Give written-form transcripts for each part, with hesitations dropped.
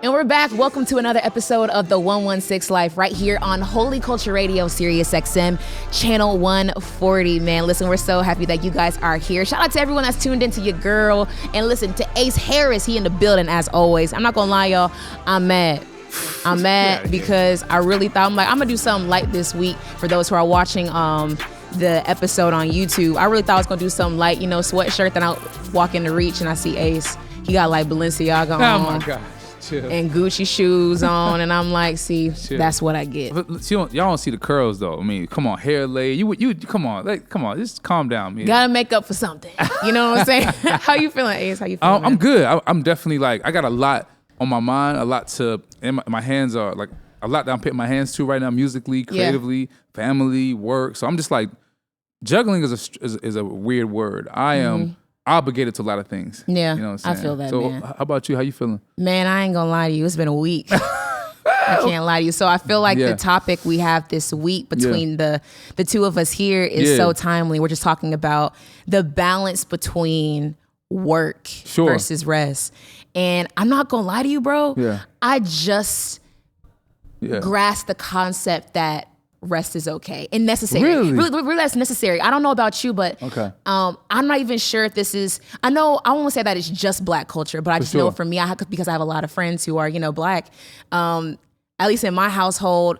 And we're back. Welcome to another episode of the 116 Life right here on Holy Culture Radio, Sirius XM Channel 140. Man, listen, we're so happy that you guys are here. Shout out to everyone that's tuned into your girl. And listen to Ace Harris. He in the building as always. I'm not gonna lie, y'all. I'm mad because I really thought, I'm gonna do something light this week for those who are watching the episode on YouTube. I really thought I was gonna do something light, sweatshirt. Then I walk into Reach and I see Ace. He got like Balenciaga on. Oh my God. Chill. And Gucci shoes on, and I'm like, see, that's what I get. Y'all don't see the curls though. I mean, come on, hair laid. You come on, just calm down, man. Gotta make up for something. You know what I'm saying? How you feeling, Ace? How you feeling? I'm good. I'm definitely like, I got a lot on my mind, and my hands are like a lot that I'm putting my hands to right now, musically, creatively, family, work. So I'm just like, juggling is a weird word. I am obligated to a lot of things. Yeah, you know what I'm saying? I feel that, so man. How about you? How you feeling? Man, I ain't gonna lie to you. It's been a week. I can't lie to you. So I feel like the topic we have this week between the two of us here is so timely. We're just talking about the balance between work versus rest. And I'm not gonna lie to you, bro. Yeah. I just grasped the concept that rest is okay and necessary. Really that's necessary. I don't know about you, but I'm not even sure if this is, I won't say that it's just Black culture, but I just know for me, because I have a lot of friends who are, Black, at least in my household,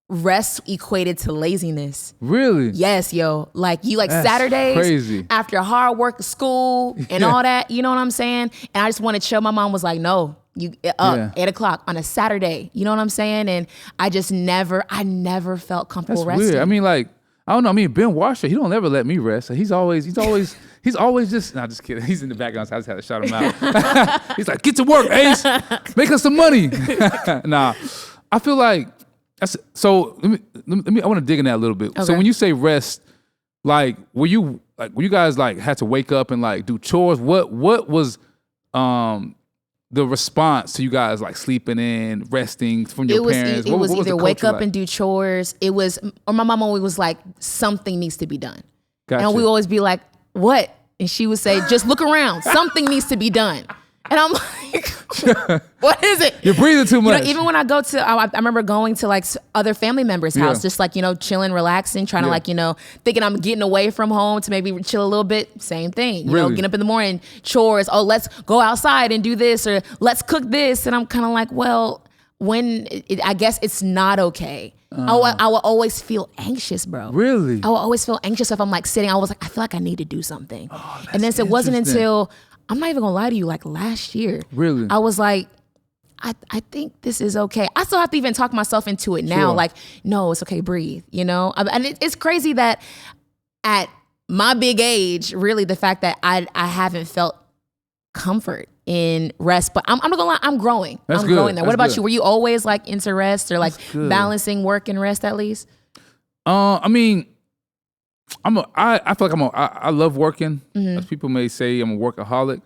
rest equated to laziness. Really? Yes, yo. Like that's Saturdays crazy. After hard work, school and all that, you know what I'm saying? And I just want to chill. My mom was like, no, you up 8 o'clock on a Saturday. You know what I'm saying? And I never felt comfortable resting. Weird. I mean, like, I don't know. I mean, Ben Washer, he don't ever let me rest. He's always just, nah, just kidding. He's in the background, so I just had to shout him out. He's like, get to work, Ace. Make us some money. Nah, I feel like, so let me, I want to dig in that a little bit. Okay. So when you say rest, like, were you guys like had to wake up and like do chores? What was, the response to you guys like sleeping in, resting from your parents? It was either wake up and do chores. Or my mom always was like, something needs to be done. Gotcha. And we always be like, what? And she would say, just look around. Something needs to be done. And I'm like, what is it? You're breathing too much. Even when I go to, I remember going to like other family members' house, just like, chilling, relaxing, trying to like, thinking I'm getting away from home to maybe chill a little bit. Same thing, you know, getting up in the morning, chores. Oh, let's go outside and do this, or let's cook this. And I'm kind of like, well, I guess it's not okay. I will always feel anxious, bro. Really? I will always feel anxious if I'm like sitting. I was like, I feel like I need to do something. Oh, and then it wasn't until, I'm not even gonna lie to you, like last year. Really? I was like, I think this is okay. I still have to even talk myself into it now. Sure. Like, no, it's okay, breathe, And it's crazy that at my big age, really the fact that I haven't felt comfort in rest, but I'm not gonna lie, I'm growing. I'm growing there. What about you? Were you always like into rest or like balancing work and rest at least? I mean, I feel like I love working. As people may say, I'm a workaholic.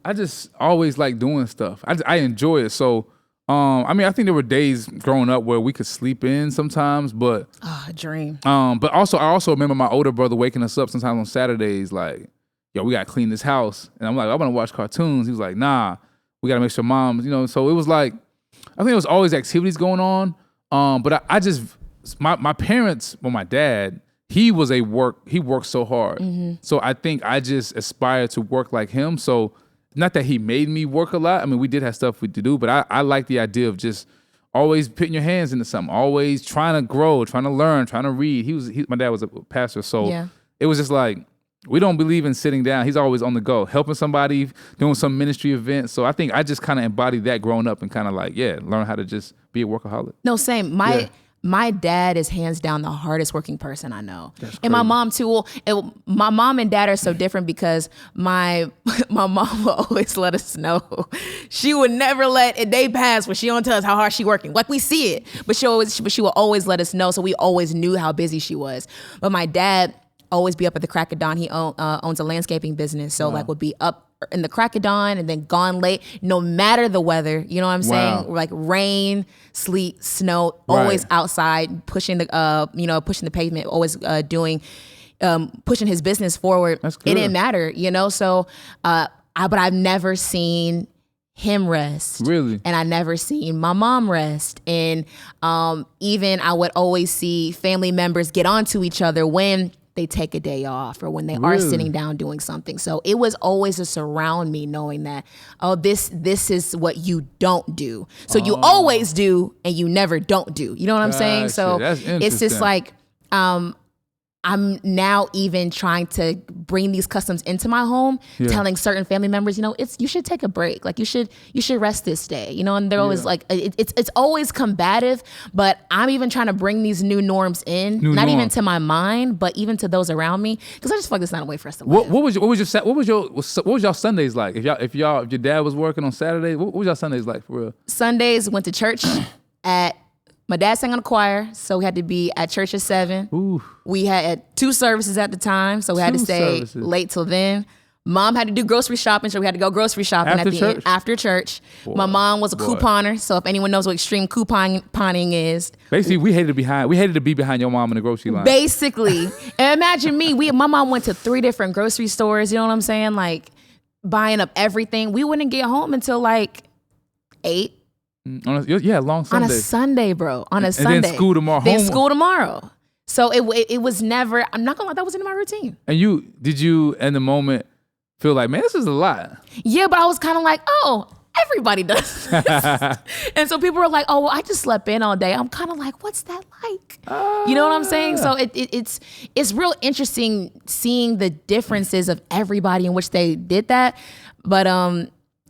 I just always like doing stuff. I enjoy it. So, I mean, I think there were days growing up where we could sleep in sometimes, but a dream. But I also remember my older brother waking us up sometimes on Saturdays, like, yo, we gotta clean this house. And I'm like, I want to watch cartoons. He was like, nah, we gotta make sure moms, So it was like, I think there was always activities going on. But I just, my parents, well, my dad, he worked so hard. So I think I just aspired to work like him. So not that he made me work a lot. I mean, we did have stuff we to do, but I like the idea of just always putting your hands into something, always trying to grow, trying to learn, trying to read. My dad was a pastor, so it was just like, we don't believe in sitting down. He's always on the go, helping somebody, doing some ministry event. So I think I just kind of embodied that growing up and kind of like, learn how to just be a workaholic. No, same. My dad is hands down the hardest working person I know. That's and crazy. My mom too. My mom and dad are so different because my mom will always let us know. She would never let a day pass where she don't tell us how hard she working. Like we see it, but she will always let us know. So we always knew how busy she was. But my dad always be up at the crack of dawn. He owns a landscaping business. So like would be up in the crack of dawn and then gone late, no matter the weather. You know what I'm saying? Like rain, sleet, snow, always outside, pushing the pavement, always pushing his business forward. It didn't matter, So, but I've never seen him rest. Really? And I never seen my mom rest. And even I would always see family members get onto each other when they take a day off or when they are sitting down doing something. So it was always just around me knowing that, oh, this is what you don't do. So you always do and you never don't do. You know what I'm saying? So it's just like, I'm now even trying to bring these customs into my home, telling certain family members, you know, you should take a break. Like you should rest this day, you know, and they're always like, it's always combative, but I'm even trying to bring these new norms in, even to my mind, but even to those around me. Cause I just feel like it's not a way for us to live. What was y'all Sundays like? If your dad was working on Saturdays, what was y'all Sundays like for real? Sundays went to church my dad sang on the choir, so we had to be at church at 7. Ooh. We had 2 services at the time, so we had to stay late till then. Mom had to do grocery shopping, so we had to go grocery shopping end after church. Boy, my mom was a couponer, so if anyone knows what extreme couponing is. Basically, we hated to be behind your mom in the grocery line. Basically. And imagine me, my mom went to 3 different grocery stores, you know what I'm saying? Like buying up everything. We wouldn't get home until like 8. Long Sunday. On a Sunday, bro. On a Sunday. And then school tomorrow. So it was never, I'm not gonna lie, that wasn't in my routine. And did you in the moment feel like, man, this is a lot? Yeah, but I was kind of like, oh, everybody does this. And so people were like, oh, well, I just slept in all day. I'm kind of like, what's that like? You know what I'm saying? So it's real interesting seeing the differences of everybody in which they did that. But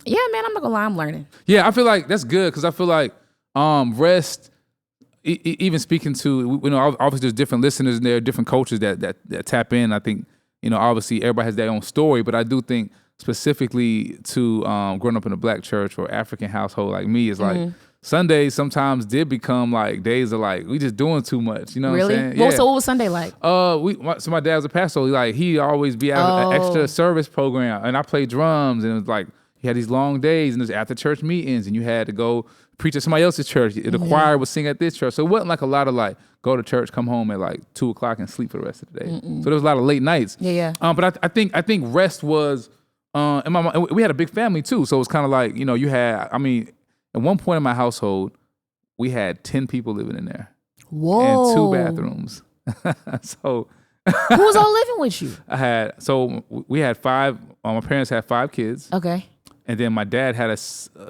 yeah, man, I'm not gonna lie, I'm learning. Yeah, I feel like that's good because I feel like rest, even speaking to, you know, obviously there's different listeners and there are different cultures that tap in. I think, you know, obviously everybody has their own story, but I do think specifically to growing up in a Black church or African household like me is like Sundays sometimes did become like days of like, we just doing too much, you know what I'm saying? Yeah. So what was Sunday like? So my dad was a pastor, like he always be at an extra service program and I played drums and it was like, you had these long days and there's after church meetings and you had to go preach at somebody else's church. The choir would sing at this church. So it wasn't like a lot of like go to church, come home at like 2:00 and sleep for the rest of the day. So there was a lot of late nights. Yeah. But I think rest was, and we had a big family too. So it was kind of like, you know, at one point in my household, we had 10 people living in there. Whoa. And 2 bathrooms. So who was all living with you? We had 5, my parents had 5 kids. Okay. And then my dad had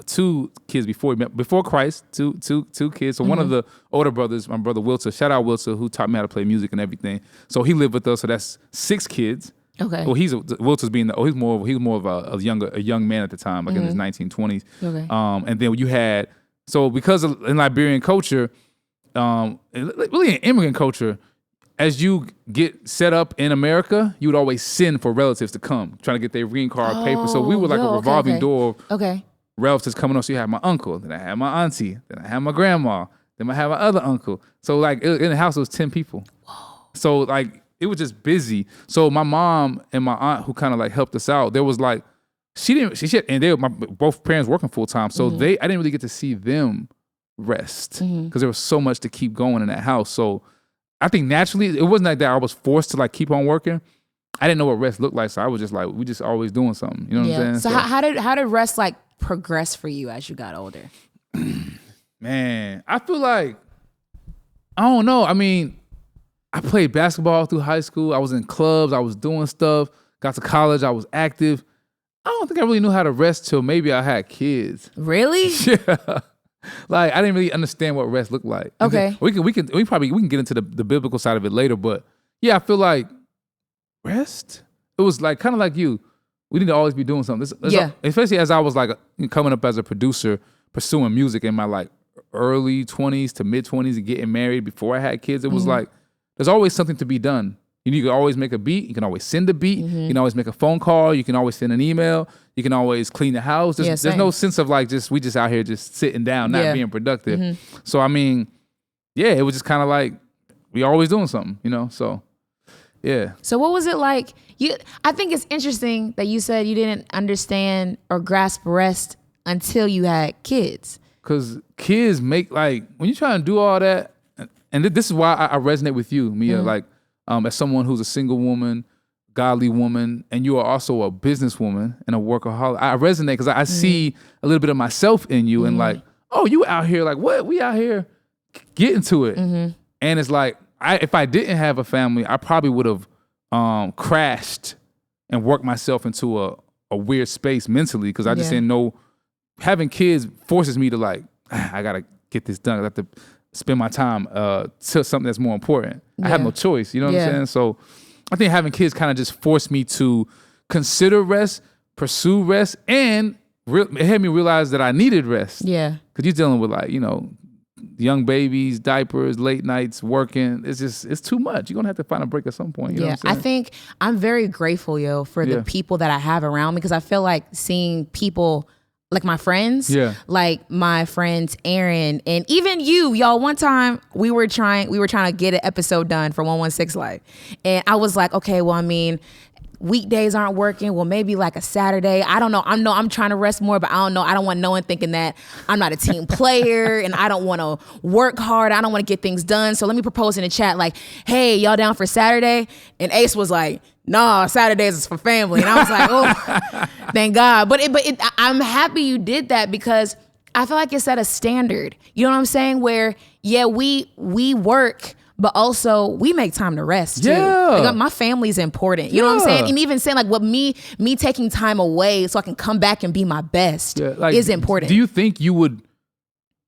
2 kids before Christ, two kids. So one of the older brothers, my brother Wilter, shout out Wilter, who taught me how to play music and everything. So he lived with us. So that's 6 kids. Okay. Well, Wilter's he's more of a young man at the time, like in his 1920s. Okay. And then you had, so because in Liberian culture, really in immigrant culture, as you get set up in America, you would always send for relatives to come, trying to get their green card paper. So we were like a revolving door of relatives coming up. So you had my uncle, then I had my auntie, then I had my grandma, then I had my other uncle. So like in the house, it was 10 people. Whoa. So like it was just busy. So my mom and my aunt, who kind of like helped us out, there was like, both parents working full time. So I didn't really get to see them rest because there was so much to keep going in that house. So I think naturally, it wasn't like that I was forced to like keep on working. I didn't know what rest looked like, so I was just like, we just always doing something. You know what I'm saying? So how did rest like progress for you as you got older? Man, I feel like, I don't know. I mean, I played basketball through high school. I was in clubs. I was doing stuff. Got to college. I was active. I don't think I really knew how to rest till maybe I had kids. Really? Yeah. Like I didn't really understand what rest looked like. Okay. We can get into the biblical side of it later, but yeah, I feel like rest. It was like kind of like you. We need to always be doing something. Especially as I was like coming up as a producer, pursuing music in my like early 20s to mid 20s and getting married before I had kids. It was like there's always something to be done. You can always make a beat. You can always send a beat. You can always make a phone call. You can always send an email. You can always clean the house. There's no sense of like we just out here just sitting down, not being productive. So I mean, yeah, it was just kind of like we always doing something, you know. So yeah. So what was it like? I think it's interesting that you said you didn't understand or grasp rest until you had kids. Because kids make like when you try to do all that, and this is why I resonate with you, Meah. Like as someone who's a single woman, godly woman, and you are also a businesswoman and a workaholic. I resonate because I see a little bit of myself in you, and like, oh, you out here like what? We out here getting to it, and it's like, if I didn't have a family, I probably would have crashed and worked myself into a weird space mentally because I just didn't know. Having kids forces me to like, I gotta get this done. I have to spend my time to something that's more important. I have no choice. You know what I'm saying? So I think having kids kind of just forced me to consider rest, pursue rest, and it had me realize that I needed rest. Yeah. Because you're dealing with like, young babies, diapers, late nights, working. It's too much. You're going to have to find a break at some point. You know what I'm saying? I think I'm very grateful, for the people that I have around me because I feel like seeing people like my friends, like my friends Aaron and even y'all. One time we were trying to get an episode done for 116 Life, and I was like, okay, well, I mean, weekdays aren't working. Well, maybe like a Saturday. I don't know. I'm trying to rest more, but I don't know. I don't want no one thinking that I'm not a team player and I don't want to work hard. I don't want to get things done. So let me propose in the chat like, hey, y'all down for Saturday? And Ace was like, nah, Saturdays is for family. And I was like, oh, thank God. But I'm happy you did that because I feel like it set a standard. You know what I'm saying? Where, we work, but also we make time to rest too. Yeah. Like, my family's important. You know what I'm saying? And even saying like what me taking time away so I can come back and be my best is important. Do you think you would,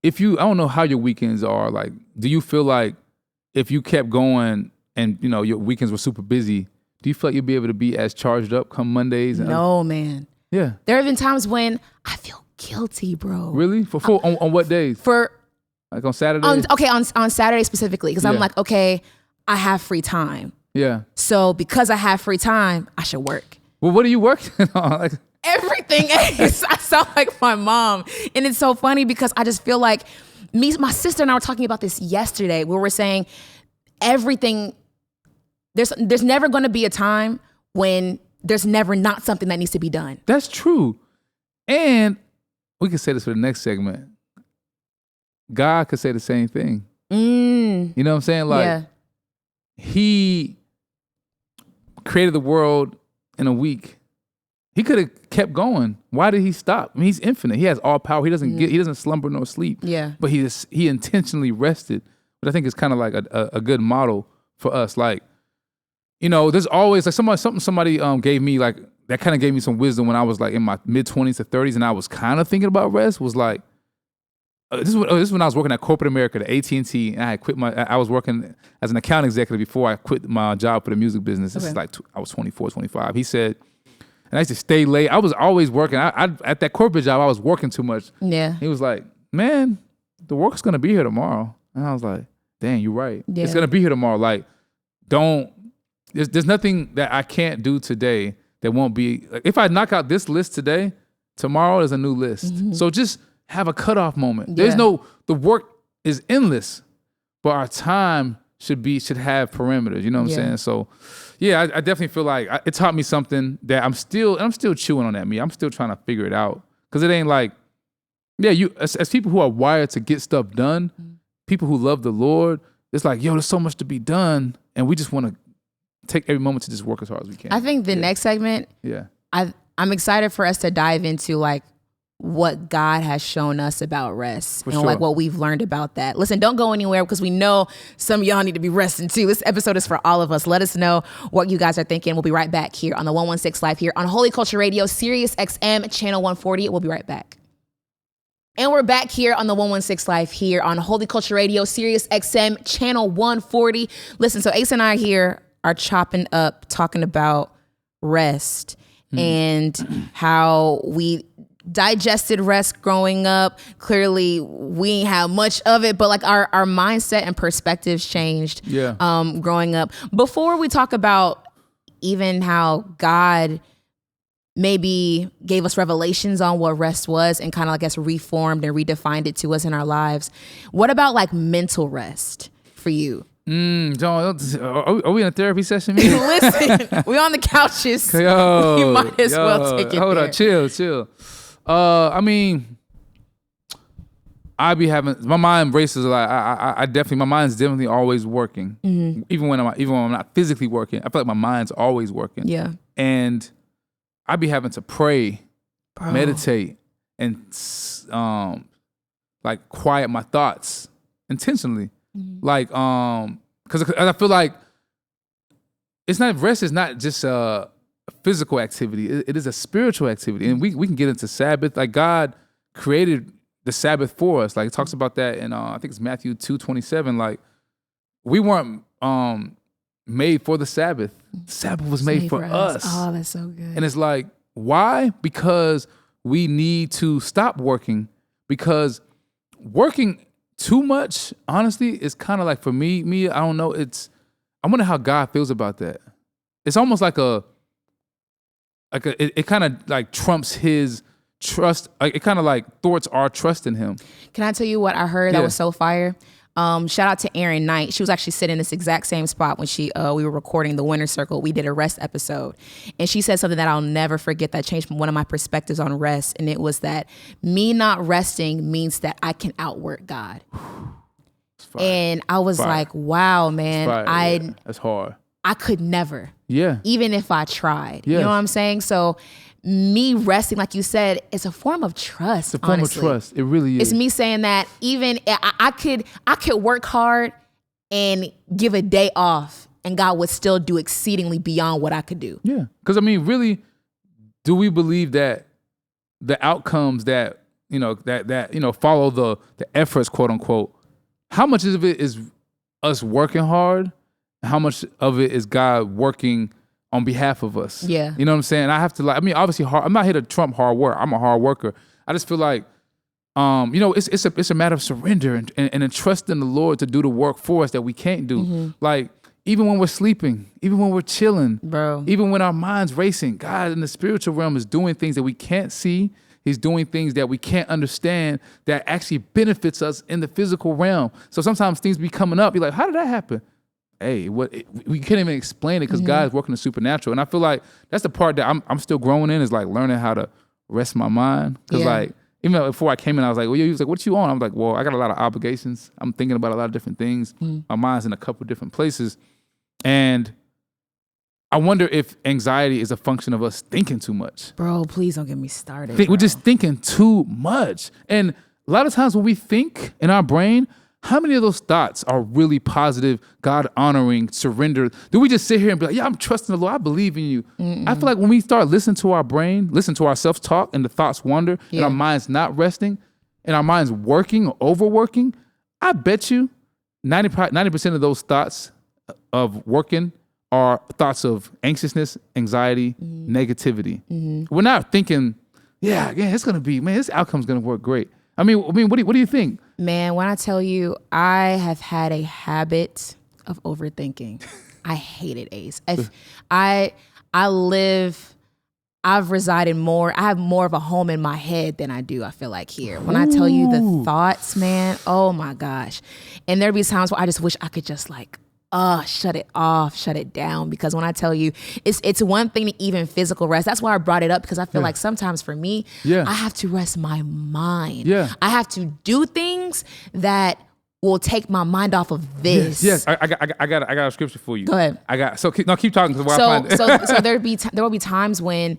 I don't know how your weekends are, like, do you feel like if you kept going and, your weekends were super busy, do you feel like you'll be able to be as charged up come Mondays? No, man. Yeah. There have been times when I feel guilty, bro. Really? On what days? Like on Saturdays? On Saturday specifically, because I'm like, okay, I have free time. Yeah. So because I have free time, I should work. Well, what are you working on? Like, everything. I sound like my mom. And it's so funny because I just feel like my sister and I were talking about this yesterday where we're saying everything, there's never going to be a time when there's never not something that needs to be done. That's true. And we can say this for the next segment. God could say the same thing. You know what I'm saying? Like, he created the world in a week. He could have kept going. Why did he stop? I mean, he's infinite. He has all power. He doesn't slumber nor sleep. Yeah. But he intentionally rested. But I think it's kind of like a good model for us. Like, there's always like somebody gave me like that kind of gave me some wisdom when I was like in my mid-20s to 30s, and I was kind of thinking about rest. Was like, this is when I was working at corporate America, the AT&T, and I had quit I was working as an account executive before I quit my job for the music business. This is like, I was 24, 25. He said, and I used to stay late. I was always working. I at that corporate job, I was working too much. Yeah. He was like, man, the work's going to be here tomorrow. And I was like, dang, you're right. Yeah. It's going to be here tomorrow. Like, there's nothing that I can't do today that won't be, like, if I knock out this list today, tomorrow there's a new list. Mm-hmm. So just have a cutoff moment. Yeah. The work is endless, but our time should have parameters. You know what I'm saying? So yeah, I definitely feel like it taught me something that I'm still chewing on that. I'm still trying to figure it out. Cause it ain't like, as people who are wired to get stuff done, people who love the Lord, it's like, there's so much to be done. And we just want to take every moment to just work as hard as we can. I think the next segment, I'm excited for us to dive into like what God has shown us about rest like what we've learned about that. Listen, don't go anywhere because we know some of y'all need to be resting too. This episode is for all of us. Let us know what you guys are thinking. We'll be right back here on the 116 Live here on Holy Culture Radio, Sirius XM Channel 140. We'll be right back. And we're back here on the 116 Live here on Holy Culture Radio, Sirius XM Channel 140. Listen, so Ace and I here are chopping up, talking about rest and how we digested rest growing up. Clearly, we ain't have much of it, but like our mindset and perspectives changed growing up. Before we talk about even how God maybe gave us revelations on what rest was and kind of, I guess, reformed and redefined it to us in our lives, what about like mental rest for you? John, are we in a therapy session? Listen, we on the couches. We might as well take it hold there. on, chill. I mean, I be having my mind races a lot. I definitely my mind's definitely always working. Even when I'm not physically working, I feel like my mind's always working. Yeah. And I be having to pray, meditate, and like quiet my thoughts intentionally. Like because I feel like rest is not just a physical activity. It is a spiritual activity, and we can get into Sabbath. Like God created the Sabbath for us. Like it talks about that in I think it's Matthew 2:27. Like we weren't made for the Sabbath. Sabbath was made for us. Oh, that's so good. And it's like, why? Because we need to stop working. Because working too much, honestly, is kind of like, for me, I don't know. I wonder how God feels about that. It's almost like it kind of like trumps his trust. Like it kind of like thwarts our trust in him. Can I tell you what I heard that was so fire? Shout out to Erin Knight. She was actually sitting in this exact same spot when we were recording the Winter Circle. We did a rest episode. And she said something that I'll never forget that changed one of my perspectives on rest. And it was that me not resting means that I can outwork God. And I was like, wow, man, that's hard. I could never. Yeah. Even if I tried. Yes. You know what I'm saying? So me resting, like you said, it's a form of trust. It's a form honestly. of trust. It really is. It's me saying that even I could work hard and give a day off, and God would still do exceedingly beyond what I could do. Yeah, because I mean, really, do we believe that the outcomes that follow the efforts, quote unquote, how much of it is us working hard? How much of it is God working on behalf of us? Yeah. You know what I'm saying? I have to obviously I'm not here to trump hard work. I'm a hard worker. I just feel like, it's a matter of surrender and entrusting the Lord to do the work for us that we can't do. Mm-hmm. Like, even when we're sleeping, even when we're chilling, even when our mind's racing, God in the spiritual realm is doing things that we can't see. He's doing things that we can't understand that actually benefits us in the physical realm. So sometimes things be coming up, you're like, how did that happen? Hey, we can't even explain it because God is working the supernatural. And I feel like that's the part that I'm still growing in, is like learning how to rest my mind. Because like, even though before I came in, I was like, well, he was like, what you on? I'm like, well, I got a lot of obligations. I'm thinking about a lot of different things. My mind's in a couple different places. And I wonder if anxiety is a function of us thinking too much. Bro, please don't get me started. We're just thinking too much. And a lot of times when we think in our brain, how many of those thoughts are really positive, God-honoring, surrender? Do we just sit here and be like, yeah, I'm trusting the Lord, I believe in you? I feel like when we start listening to our brain, listen to our self-talk, and the thoughts wander, and our mind's not resting, and our mind's working or overworking, I bet you 90% of those thoughts of working are thoughts of anxiousness, anxiety, negativity. We're not thinking, yeah, it's going to be, man, this outcome's going to work great. I mean, what do you think? Man, when I tell you, I have had a habit of overthinking. I hate it, Ace. I've resided more. I have more of a home in my head than I do, I feel like, here. When I tell you the thoughts, man, oh my gosh. And there'd be times where I just wish I could just like, shut it off, shut it down. Because when I tell you, it's one thing to even physical rest. That's why I brought it up, because I feel like sometimes for me, I have to rest my mind. Yeah. I have to do things that will take my mind off of this. Yes. I got a scripture for you. Go ahead. Keep talking. So there will be times when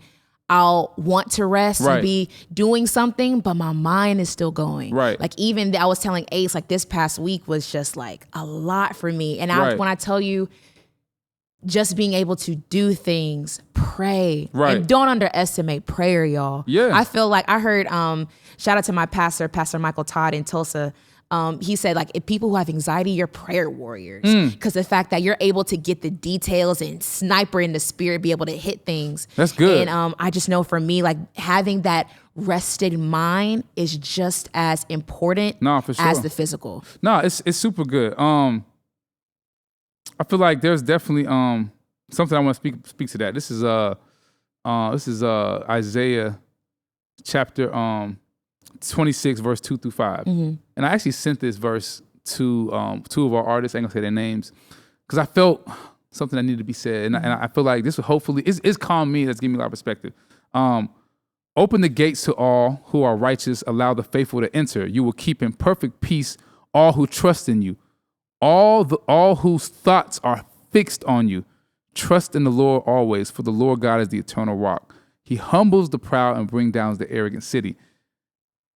I'll want to rest and be doing something, but my mind is still going. Right. Like even I was telling Ace, like this past week was just like a lot for me. And when I tell you, just being able to do things, pray, and don't underestimate prayer, y'all. Yeah. I feel like I heard, shout out to my pastor, Pastor Michael Todd in Tulsa. He said, like, if people who have anxiety, you're prayer warriors. Because the fact that you're able to get the details and sniper in the spirit, be able to hit things. That's good. And I just know for me, like, having that rested mind is just as important as the physical. No, it's super good. I feel like there's definitely something I want to speak to that. This is Isaiah chapter 26 verse 2-5. And I actually sent this verse to two of our artists. I ain't gonna say their names, because I felt something that needed to be said, and I feel like this will hopefully it's calmed me. That's giving me a lot of perspective. Open the gates to all who are righteous. Allow the faithful to enter. You will keep in perfect peace all who trust in you. All whose thoughts are fixed on you. Trust in the Lord always, for the Lord God is the eternal rock. He humbles the proud and brings down the arrogant city.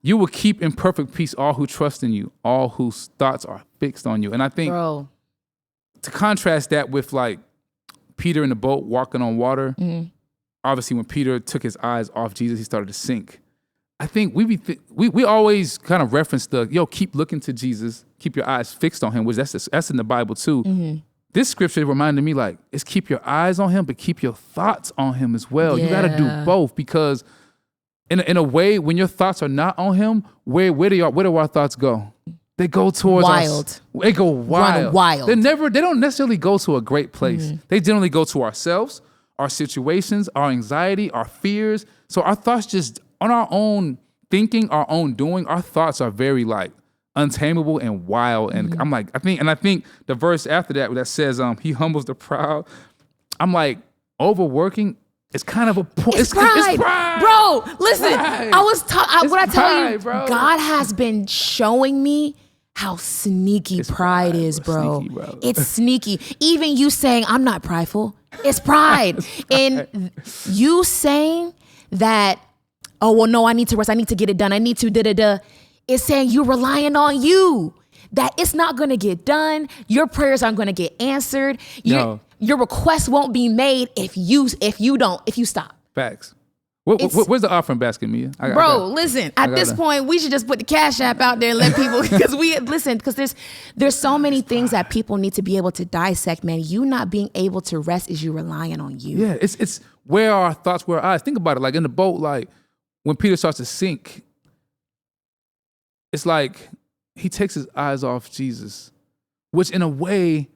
You will keep in perfect peace all who trust in you, all whose thoughts are fixed on you. And I think to contrast that with like Peter in the boat walking on water, obviously when Peter took his eyes off Jesus, he started to sink. I think we always kind of reference keep looking to Jesus, keep your eyes fixed on him, which that's in the Bible too. This scripture reminded me like, it's keep your eyes on him, but keep your thoughts on him as well. Yeah. You got to do both, because in a way, when your thoughts are not on him, where do our thoughts go? They go towards wild. They go wild. Run wild. They don't necessarily go to a great place. They generally go to ourselves, our situations, our anxiety, our fears. So our thoughts just on our own thinking, our own doing, our thoughts are very like untamable and wild. And I'm like, I think the verse after that says, he humbles the proud. I'm like, overworking is kind of a point. It's pride. Bro, listen, God has been showing me how sneaky pride is, bro. Sneaky, bro. It's sneaky. Even you saying, I'm not prideful, it's pride. And you saying that, oh, well, no, I need to rest. I need to get it done. I need to da-da-da. It's saying you're relying on you, that it's not going to get done. Your prayers aren't going to get answered. Your request won't be made if you stop. Facts. Where's the offering basket, Meah? Listen, at this point, we should just put the Cash App out there and let people, because there's so many things that people need to be able to dissect, man. You not being able to rest is you relying on you. Yeah, it's where our thoughts, where our eyes. Think about it, like in the boat, like when Peter starts to sink, it's like he takes his eyes off Jesus, which in a way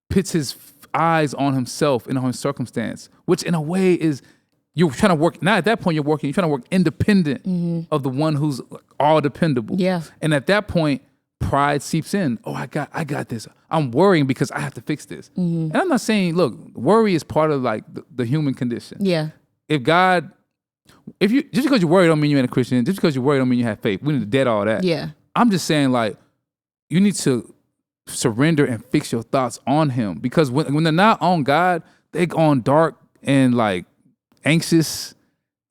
puts his eyes on himself and on his circumstance, which in a way is you're trying to work. Now at that point you're trying to work independent of the one who's all dependable. Yeah. And at that point, pride seeps in. Oh, I got this. I'm worrying because I have to fix this. And I'm not saying, look, worry is part of like the human condition. Yeah. Just because you're worried don't mean you're in a Christian. Just because you're worried don't mean you have faith. We need to dead all that. Yeah. I'm just saying, like, you need to surrender and fix your thoughts on him, because when they're not on God, they go on dark and like anxious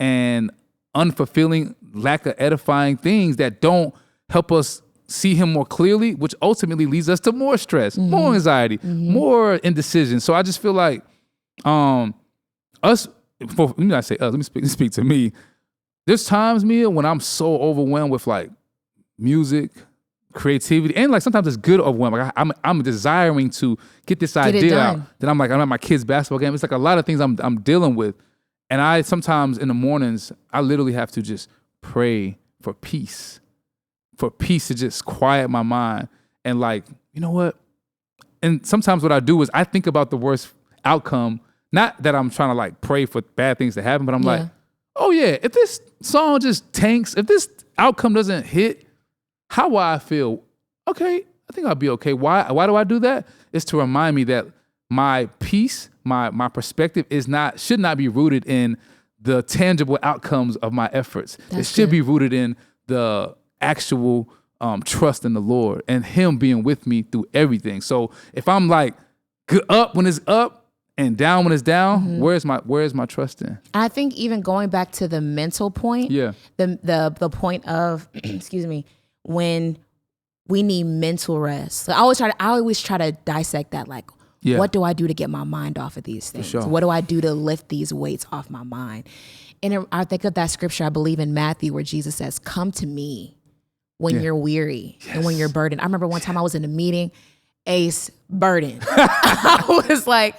and unfulfilling, lack of edifying things that don't help us see him more clearly, which ultimately leads us to more stress, more anxiety, more indecision. So I just feel like let me speak to me. There's times, Meah, when I'm so overwhelmed with like music, creativity, and like sometimes it's good overwhelmed. Like I'm desiring to get this idea out. Then I'm at my kid's basketball game. It's like a lot of things I'm dealing with. And I sometimes in the mornings, I literally have to just pray for peace to just quiet my mind. And like, you know what? And sometimes what I do is I think about the worst outcome. Not that I'm trying to like pray for bad things to happen, but I'm like, oh yeah, if this song just tanks, if this outcome doesn't hit, how will I feel? Okay, I think I'll be okay. Why do I do that? It's to remind me that my peace, my perspective should not be rooted in the tangible outcomes of my efforts. It should be rooted in the actual trust in the Lord and him being with me through everything. So if I'm like up when it's up and down when it's down, where's my trust in? I think even going back to the mental point, the point of excuse me, when we need mental rest. So I always try to dissect that, like, what do I do to get my mind off of these things? What do I do to lift these weights off my mind? And I think of that scripture, I believe in Matthew, where Jesus says, come to me when you're weary and when you're burdened. I remember one time I was in a meeting, Ace, burdened. I was like,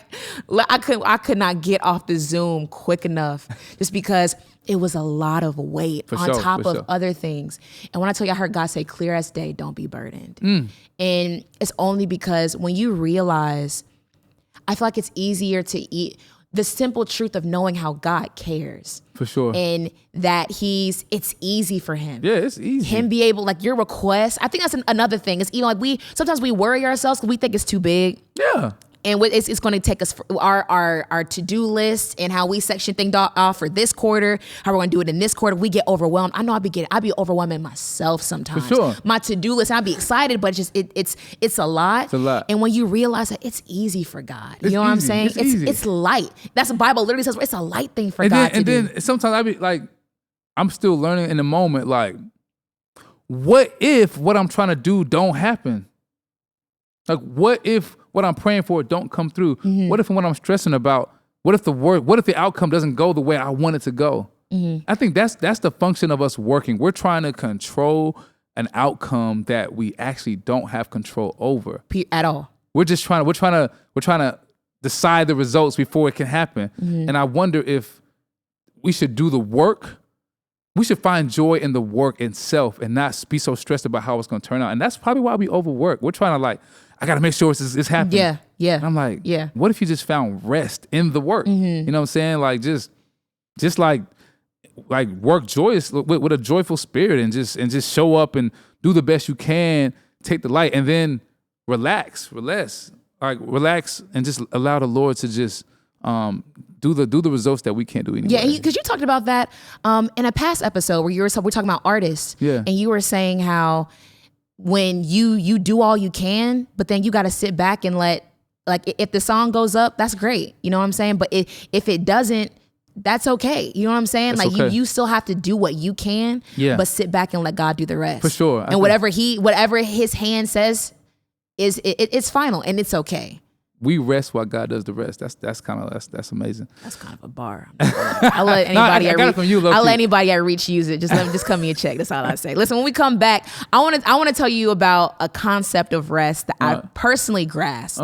I could not get off the Zoom quick enough just because it was a lot of weight on top of other things. And when I tell you, I heard God say, clear as day, don't be burdened. And it's only because when you realize, I feel like it's easier to eat the simple truth of knowing how God cares. For sure. And that it's easy for him. Yeah, it's easy. Him be able, like your request. I think that's another thing. It's even like sometimes we worry ourselves because we think it's too big. Yeah. and what it's going to take us for our to-do list and how we section things off for this quarter, how we're going to do it in this quarter. We get overwhelmed. I know I'd be overwhelming myself sometimes. For sure. My to-do list, I'd be excited, but it's a lot. It's a lot. And when you realize that it's easy for God, you know what I'm saying? It's light. That's the Bible literally says it's a light thing for God to do. And then sometimes I be like, I'm still learning in the moment, like, what if what I'm trying to do don't happen? Like, what if what I'm praying for don't come through? Mm-hmm. What if what I'm stressing about, what if the outcome doesn't go the way I want it to go? Mm-hmm. I think that's the function of us working. We're trying to control an outcome that we actually don't have control over. At all. We're trying to decide the results before it can happen. Mm-hmm. And I wonder if we should do the work. We should find joy in the work itself and not be so stressed about how it's going to turn out. And that's probably why we overwork. We're trying to I got to make sure it's happening. Yeah, yeah. And I'm like, what if you just found rest in the work? Mm-hmm. You know what I'm saying? Like, just work joyous with a joyful spirit and just show up and do the best you can, take the light, and then relax and just allow the Lord to just do the results that we can't do anymore. Yeah, because you talked about that in a past episode where we're talking about artists. Yeah. And you were saying how when you do all you can, but then you got to sit back and if the song goes up, that's great. You know what I'm saying? But if it doesn't, that's okay. You know what I'm saying? That's okay. You still have to do what you can, but sit back and let God do the rest. For sure. And whatever his hand says it's final and it's okay. We rest while God does the rest. That's amazing. That's kind of a bar. I'll let anybody I'll let anybody at Reach use it. Just cut me a check. That's all I say. Listen, when we come back, I want to tell you about a concept of rest that I personally grasp.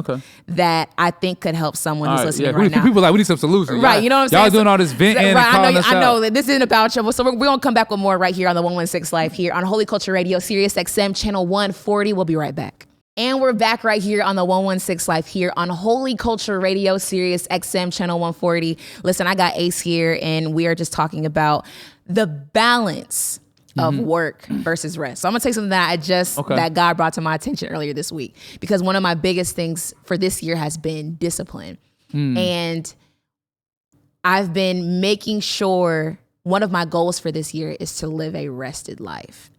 That I think could help someone who's listening right now. People we need some solutions. Right, you know what I'm saying? Y'all doing all this venting and calling us out. I know that this isn't about you. So we're gonna come back with more right here on the 116 Live here on Holy Culture Radio, Sirius XM Channel 140. We'll be right back. And we're back right here on the 116 Live here on Holy Culture Radio, Sirius XM Channel 140. Listen, I got Ace here, and we are just talking about the balance of work versus rest. So I'm gonna take something that God brought to my attention earlier this week, because one of my biggest things for this year has been discipline. And I've been making sure one of my goals for this year is to live a rested life.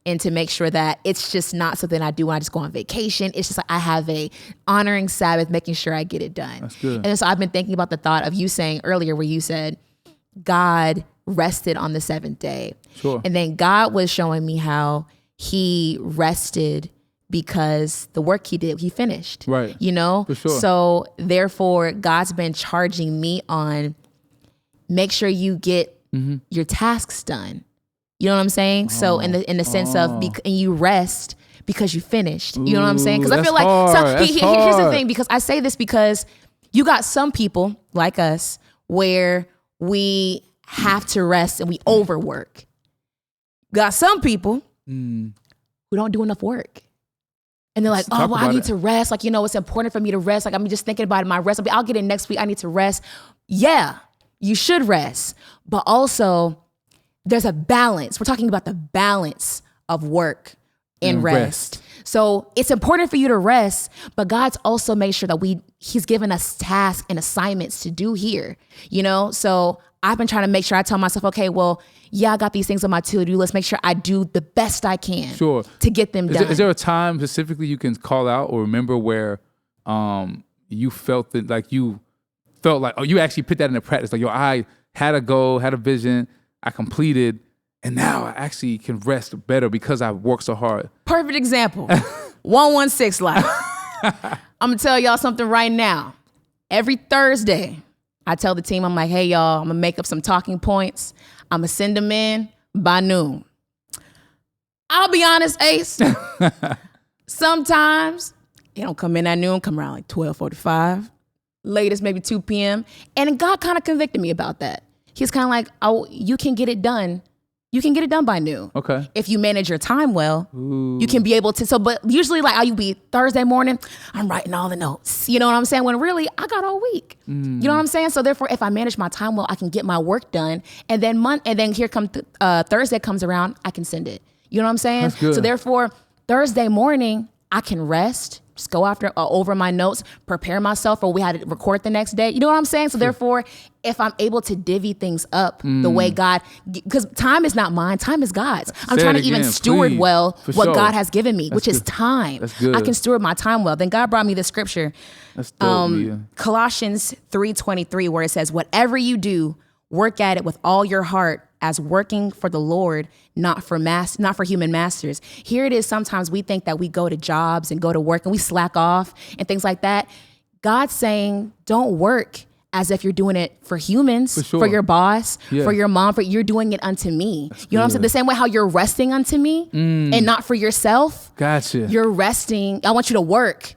And to make sure that it's just not something I do when I just go on vacation. It's just I have a honoring Sabbath, making sure I get it done. That's good. And so I've been thinking about the thought of you saying earlier where you said God rested on the seventh day. Sure. And then God was showing me how he rested because the work he did, he finished. Right. You know? For sure. So therefore, God's been charging me on make sure you get your tasks done. You know what I'm saying? So in the sense of and you rest because you finished. You know what I'm saying? Because I feel like here's the thing, because I say this because you got some people like us where we have to rest and we overwork. Got some people who don't do enough work. And they're like, I need to rest. Like, it's important for me to rest. Like, I'm just thinking about my rest. I'll get it next week. I need to rest. Yeah, you should rest. But also, there's a balance. We're talking about the balance of work and rest. So it's important for you to rest, but God's also made sure that he's given us tasks and assignments to do here, So I've been trying to make sure I tell myself, okay, well, I got these things on my to-do list. Make sure I do the best I can to get them done. Is there a time specifically you can call out or remember where you felt that you actually put that into practice? Like, I had a goal, had a vision, I completed, and now I actually can rest better because I worked so hard. Perfect example. 116 Live. I'm going to tell y'all something right now. Every Thursday, I tell the team, I'm like, hey, y'all, I'm going to make up some talking points. I'm going to send them in by noon. I'll be honest, Ace. Sometimes it don't come in at noon, come around like 12:45, latest maybe 2 p.m. And God kind of convicted me about that. He's kind of like, oh, you can get it done. You can get it done by noon. Okay. If you manage your time well, you can be able to. So, but usually you be Thursday morning, I'm writing all the notes. You know what I'm saying? When really, I got all week. You know what I'm saying? So therefore, if I manage my time well, I can get my work done. And then here comes Thursday comes around, I can send it. You know what I'm saying? That's good. So therefore, Thursday morning, I can rest just go over my notes, prepare myself for we had to record the next day. You know what I'm saying? So therefore, if I'm able to divvy things up the way God, because time is not mine, time is God's. I'm trying to even steward well what God has given me, which is time. That's good. I can steward my time well. Then God brought me the scripture, That's dope, Colossians 3:23, where it says, whatever you do, work at it with all your heart as working for the Lord, not for human masters. Here it is. Sometimes we think that we go to jobs and go to work and we slack off and things like that. God's saying, don't work as if you're doing it for humans, for your boss, for your mom, you're doing it unto me. You know what I'm saying? The same way how you're resting unto me and not for yourself. Gotcha. You're resting. I want you to work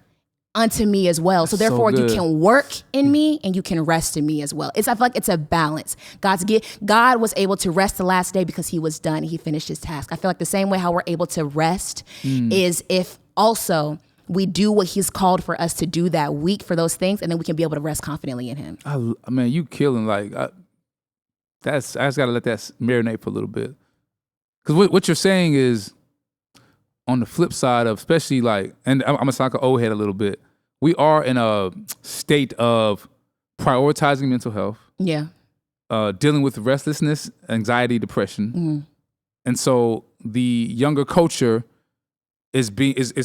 unto me as well. So therefore you can work in me and you can rest in me as well. I feel like it's a balance. God was able to rest the last day because he was done. He finished his task. I feel like the same way how we're able to rest is if also we do what he's called for us to do that week for those things, and then we can be able to rest confidently in him. Man, you killing I just gotta let that marinate for a little bit. Because what you're saying is, on the flip side of, especially and I'm gonna sound like an old head a little bit, we are in a state of prioritizing mental health. Yeah. Dealing with restlessness, anxiety, depression. And so the younger culture is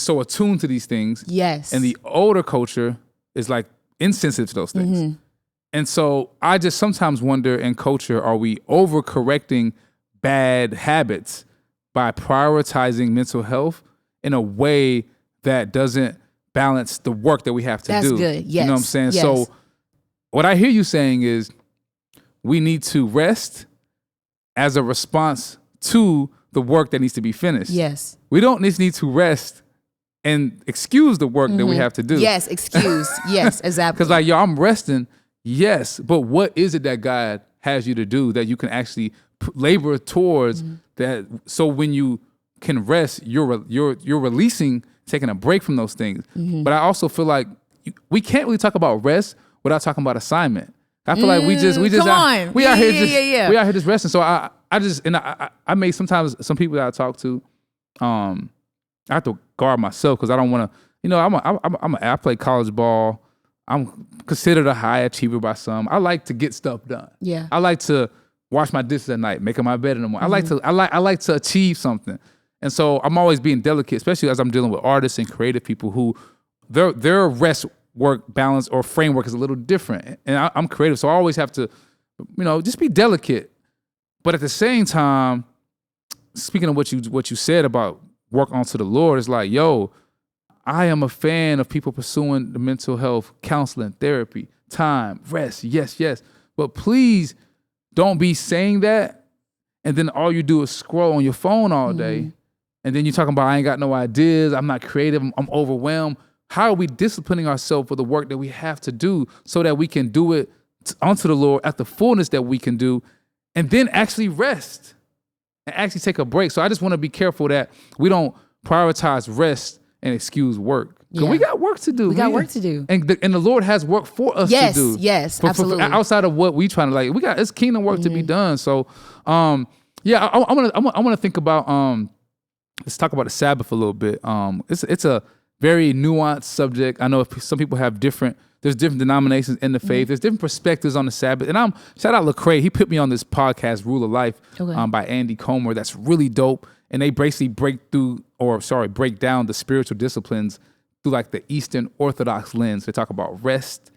so attuned to these things. Yes. And the older culture is insensitive to those things. And so I just sometimes wonder, in culture, are we overcorrecting bad habits by prioritizing mental health in a way that doesn't balance the work that we have to do? That's good. Yes. You know what I'm saying? Yes. So what I hear you saying is we need to rest as a response to the work that needs to be finished. Yes. We don't just need to rest and excuse the work that we have to do. Yes, excuse. Yes, exactly. Because I'm resting, yes, but what is it that God has you to do that you can actually labor towards that? So when you can rest, you're releasing, taking a break from those things. But I also feel like we can't really talk about rest without talking about assignment. I feel like we out here just resting. So I may sometimes some people that I talk to, I have to guard myself because I don't want to. I play college ball. I'm considered a high achiever by some. I like to get stuff done. Yeah. I like to wash my dishes at night, making my bed in the morning. I like to achieve something. And so I'm always being delicate, especially as I'm dealing with artists and creative people who their rest work balance or framework is a little different. And I'm creative, so I always have to, just be delicate. But at the same time, speaking of what you said about work onto the Lord, it's like, I am a fan of people pursuing the mental health, counseling, therapy, time, rest, yes. But please don't be saying that, and then all you do is scroll on your phone all day, and then you're talking about, I ain't got no ideas, I'm not creative, I'm overwhelmed. How are we disciplining ourselves for the work that we have to do so that we can do it unto the Lord at the fullness that we can do, and then actually rest and actually take a break? So I just want to be careful that we don't prioritize rest and excuse work. Because we got work to do. We got work to do. And the Lord has work for us to do. Yes, absolutely. For outside of what we trying to it's kingdom work to be done. So I'm gonna think about let's talk about the Sabbath a little bit. It's a very nuanced subject. I know some people have there's different denominations in the faith. There's different perspectives on the Sabbath. And shout out Lecrae. He put me on this podcast, Rule of Life, by Andy Comer. That's really dope. And they basically break down the spiritual disciplines through the Eastern Orthodox lens. They talk about rest,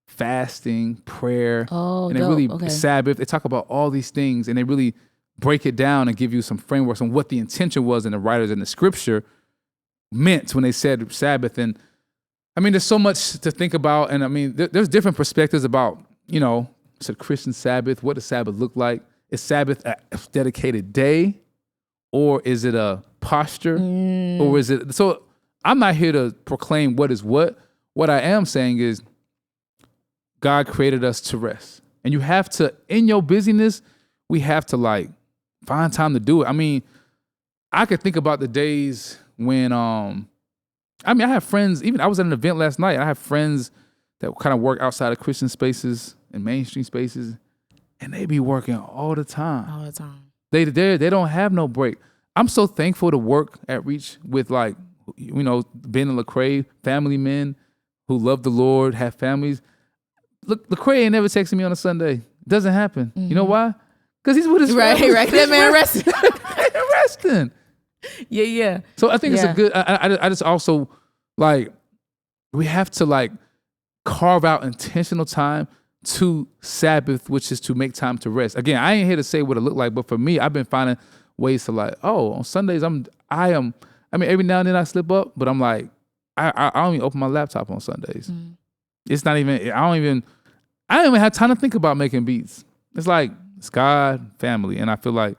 fasting, prayer, and they really Sabbath. They talk about all these things, and they really break it down and give you some frameworks on what the intention was in the writers in the scripture meant when they said Sabbath. And there's so much to think about. And there's different perspectives about, it's a Christian Sabbath. What does Sabbath look like? Is Sabbath a dedicated day? Or is it a posture? Or is it... So I'm not here to proclaim what is what. What I am saying is God created us to rest. And you have to, in your busyness, we have to find time to do it. I could think about the days when... I have friends, even I was at an event last night. I have friends that kind of work outside of Christian spaces and mainstream spaces, and they be working all the time. All the time. They don't have no break. I'm so thankful to work at Reach with Ben and Lecrae, family men who love the Lord, have families. Look, Lecrae ain't never texting me on a Sunday. Doesn't happen. You know why? Because he's with his family. Right. That man resting. resting. Yeah. So I think it's a good. I just also like we have to like carve out intentional time to Sabbath, which is to make time to rest. Again, I ain't here to say what it looked like, but for me, I've been finding ways to like, on Sundays, I mean, every now and then I slip up, but I'm like, I don't even open my laptop on Sundays. It's not even, I don't even have time to think about making beats. It's like, it's God, family. And I feel like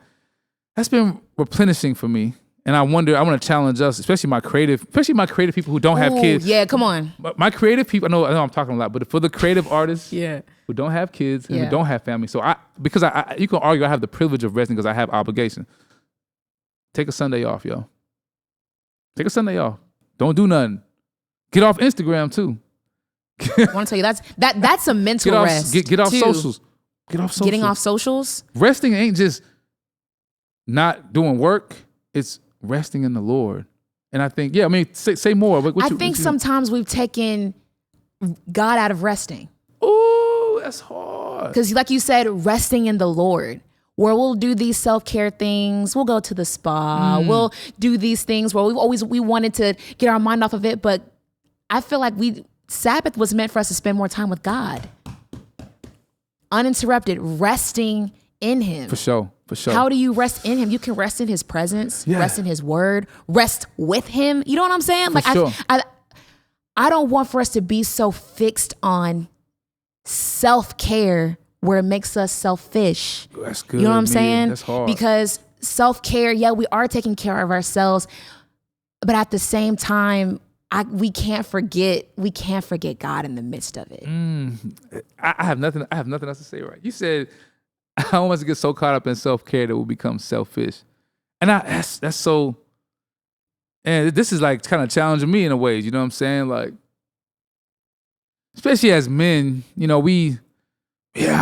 that's been replenishing for me. And I want to challenge us, especially my creative people who don't have kids. Yeah, come on. My creative people, I know I'm talking a lot, but for the creative artists who don't have kids and who don't have family. So because you can argue I have the privilege of resting because I have obligation. Take a Sunday off, yo. Take a Sunday off. Don't do nothing. Get off Instagram too. I want to tell you that's a mental rest. Get off socials. Get off socials. Getting off socials. Resting ain't just not doing work. It's resting in the Lord. And I think, say more. I think sometimes we've taken God out of resting. Oh, that's hard. Because like you said, resting in the Lord, where we'll do these self-care things. We'll go to the spa. We'll do these things where we wanted to get our mind off of it. But I feel like Sabbath was meant for us to spend more time with God. Uninterrupted, resting in him. For sure. How do you rest in him? You can rest in his presence, rest in his word, rest with him. You know what I'm saying? I don't want for us to be so fixed on self-care where it makes us selfish. That's good. You know what I'm saying? That's hard. Because self-care, we are taking care of ourselves, but at the same time, we can't forget God in the midst of it. I have nothing else to say. Right? You said I don't want to get so caught up in self-care that we'll become selfish, and that's so. And this is like kind of challenging me in a way. You know what I'm saying? Like, especially as men, I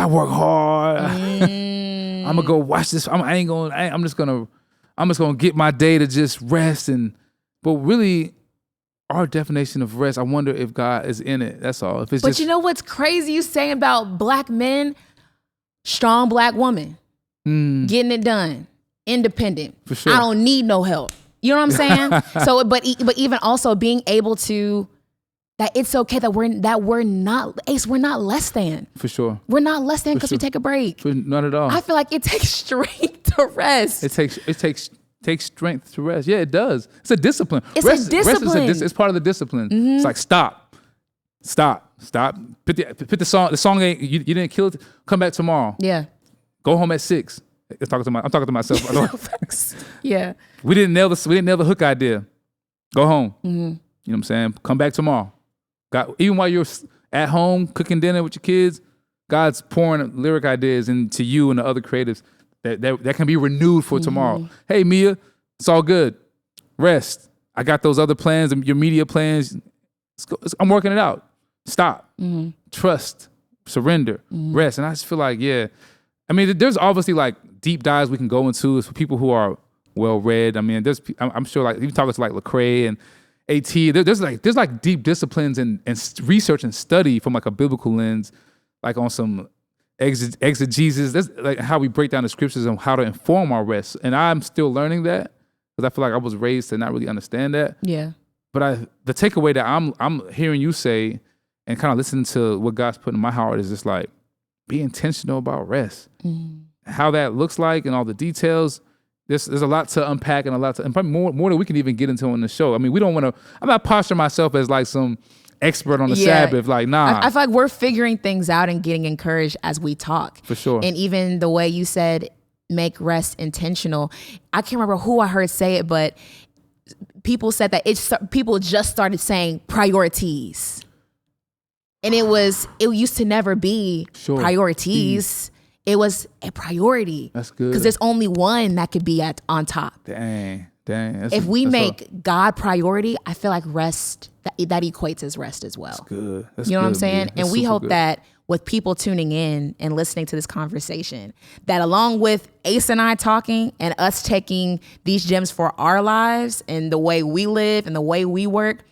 work hard. I'm gonna go watch this. I'm just gonna get my day to just rest but really. Our definition of rest, I wonder if God is in it. That's all. But you know what's crazy you saying about black men? Strong black woman. Getting it done. Independent. For sure. I don't need no help. You know what I'm saying? So, but even also being able to, that it's okay that we're not less than. For sure. We're not less than because we take a break. Not at all. I feel like it takes strength to rest. It takes strength to rest. Yeah, it does. It's a discipline. Rest it's part of the discipline. It's like stop. Put the song. The song ain't you didn't kill it. Come back tomorrow. Yeah. Go home at 6. I'm talking to myself. Yeah. We didn't nail the hook idea. Go home. You know what I'm saying? Come back tomorrow. God, even while you're at home cooking dinner with your kids, God's pouring lyric ideas into you and the other creatives. That can be renewed for tomorrow. Hey, Meah, it's all good. Rest. I got those other plans and your media plans. I'm working it out. Stop. Trust. Surrender. Rest. And I just feel like, there's obviously like deep dives we can go into for people who are well read. I mean, I'm sure like even talking to like Lecrae and AT. There's like deep disciplines and research and study from like a biblical lens, like on some exegesis. That's like how we break down the scriptures and how to inform our rest. And I'm still learning that because I feel like I was raised to not really understand that. Yeah. But the takeaway that I'm hearing you say and kind of listening to what God's put in my heart is just like, be intentional about rest. How that looks like and all the details. There's a lot to unpack and probably more than we can even get into on the show. I mean, I'm not posturing myself as like some expert on the Sabbath. Like, nah. I feel like we're figuring things out and getting encouraged as we talk. For sure. And even the way you said, make rest intentional. I can't remember who I heard say it, but people said that people just started saying priorities. And it used to never be priorities. It was a priority. That's good. Because there's only one that could be on top. Dang. If we make God priority, I feel like rest, that equates as rest as well. That's good. You know what I'm saying? And we hope that with people tuning in and listening to this conversation, that along with Ace and I talking and us taking these gems for our lives and the way we live and the way we work,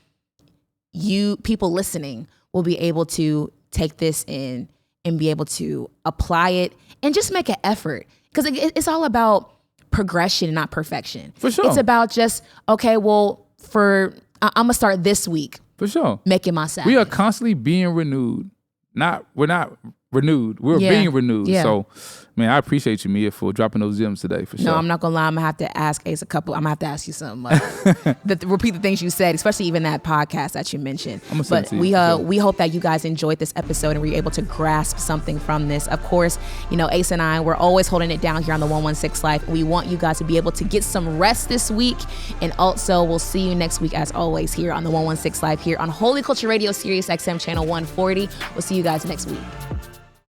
you people listening will be able to take this in and be able to apply it and just make an effort. Because it's all about progression and not perfection. For sure. It's about just, okay, well, I'm going to start this week. For sure. Making my Sabbath. We are constantly being renewed. We're not renewed. We're being renewed. Yeah. So, man, I appreciate you, Meah, for dropping those gems today, for sure. No, I'm not going to lie. I'm going to have to ask Ace I'm going to have to ask you something. Repeat the things you said, especially even that podcast that you mentioned. I'm gonna send it to you. We hope that you guys enjoyed this episode and were able to grasp something from this. Of course, Ace and I, we're always holding it down here on the 116 Life. We want you guys to be able to get some rest this week. And also, we'll see you next week, as always, here on the 116 Life, here on Holy Culture Radio, Sirius XM Channel 140. We'll see you guys next week.